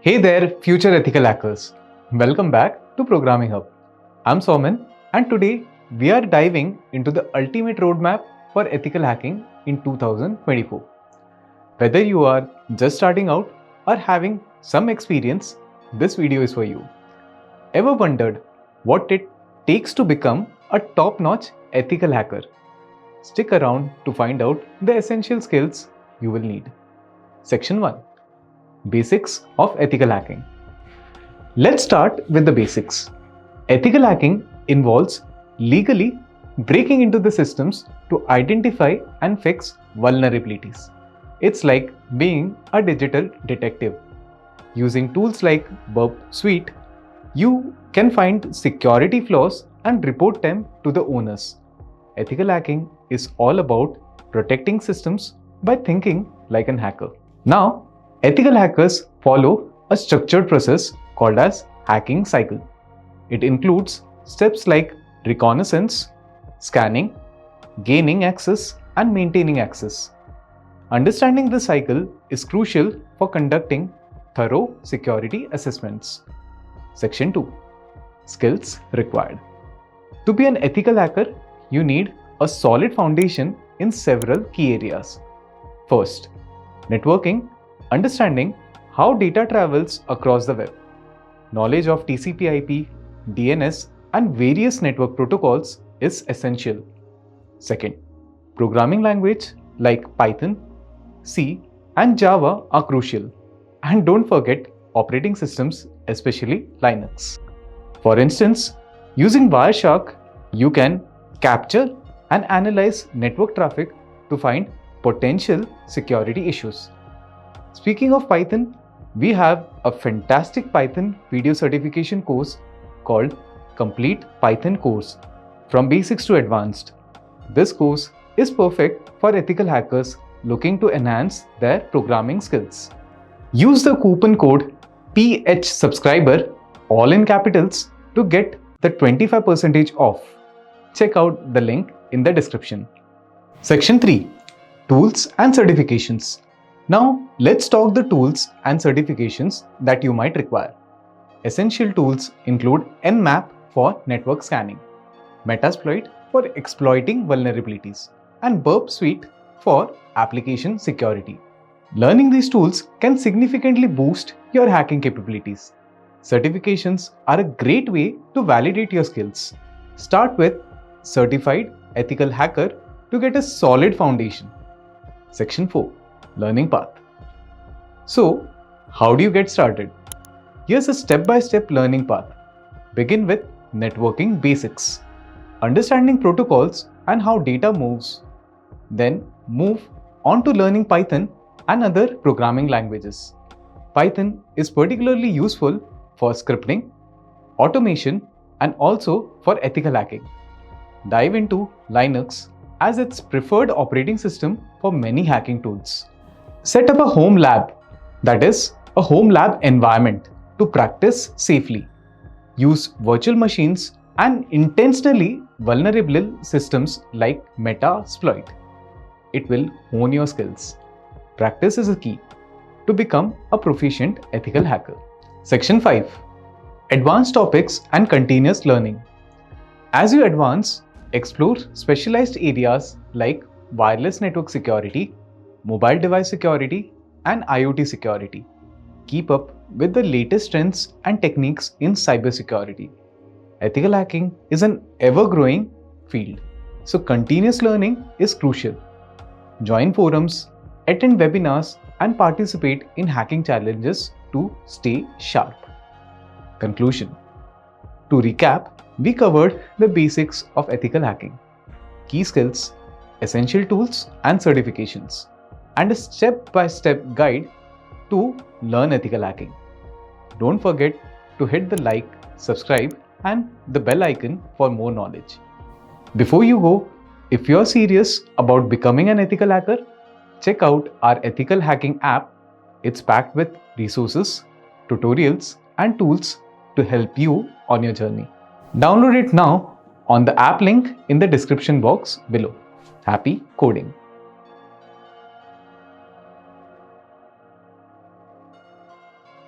Hey there, future ethical hackers. Welcome back to Programming Hub. I'm Soman, and today we are diving into the ultimate roadmap for ethical hacking in 2024. Whether you are just starting out or having some experience, this video is for you. Ever wondered what it takes to become a top-notch ethical hacker? Stick around to find out the essential skills you will need. Section 1. Basics of ethical hacking. Let's start with the basics. Ethical hacking involves legally breaking into the systems to identify and fix vulnerabilities. It's like being a digital detective. Using tools like Burp Suite, you can find security flaws and report them to the owners. Ethical hacking is all about protecting systems by thinking like an hacker. Now, ethical hackers follow a structured process called as hacking cycle. It includes steps like reconnaissance, scanning, gaining access, and maintaining access. Understanding the cycle is crucial for conducting thorough security assessments. Section 2. Skills required. To be an ethical hacker, you need a solid foundation in several key areas. First, networking. Understanding how data travels across the web. Knowledge of TCP/IP, DNS, and various network protocols is essential. Second, programming language like Python, C, and Java are crucial. And don't forget operating systems, especially Linux. For instance, using Wireshark, you can capture and analyze network traffic to find potential security issues. Speaking of Python, we have a fantastic Python video certification course called Complete Python Course from Basics to Advanced. This course is perfect for ethical hackers looking to enhance their programming skills. Use the coupon code PHSubscriber, all in capitals, to get the 25% off. Check out the link in the description. Section 3. Tools and certifications. Now, let's talk the tools and certifications that you might require. Essential tools include Nmap for network scanning, Metasploit for exploiting vulnerabilities, and Burp Suite for application security. Learning these tools can significantly boost your hacking capabilities. Certifications are a great way to validate your skills. Start with Certified Ethical Hacker to get a solid foundation. Section 4. Learning path. So, how do you get started? Here's a step-by-step learning path. Begin with networking basics, understanding protocols and how data moves. Then move on to learning Python and other programming languages. Python is particularly useful for scripting, automation, and also for ethical hacking. Dive into Linux as its preferred operating system for many hacking tools. Set up a home lab, that is, a home lab environment to practice safely. Use virtual machines and intentionally vulnerable systems like Metasploit. It will hone your skills. Practice is a key to become a proficient ethical hacker. Section 5. Advanced topics and continuous learning. As you advance, explore specialized areas like wireless network security, mobile device security, and IoT security. Keep up with the latest trends and techniques in cybersecurity. Ethical hacking is an ever-growing field, so continuous learning is crucial. Join forums, attend webinars, and participate in hacking challenges to stay sharp. Conclusion. To recap, we covered the basics of ethical hacking, key skills, essential tools and certifications, and a step-by-step guide to learn ethical hacking. Don't forget to hit the like, subscribe, and the bell icon for more knowledge. Before you go, if you're serious about becoming an ethical hacker, check out our ethical hacking app. It's packed with resources, tutorials, and tools to help you on your journey. Download it now on the app link in the description box below. Happy coding!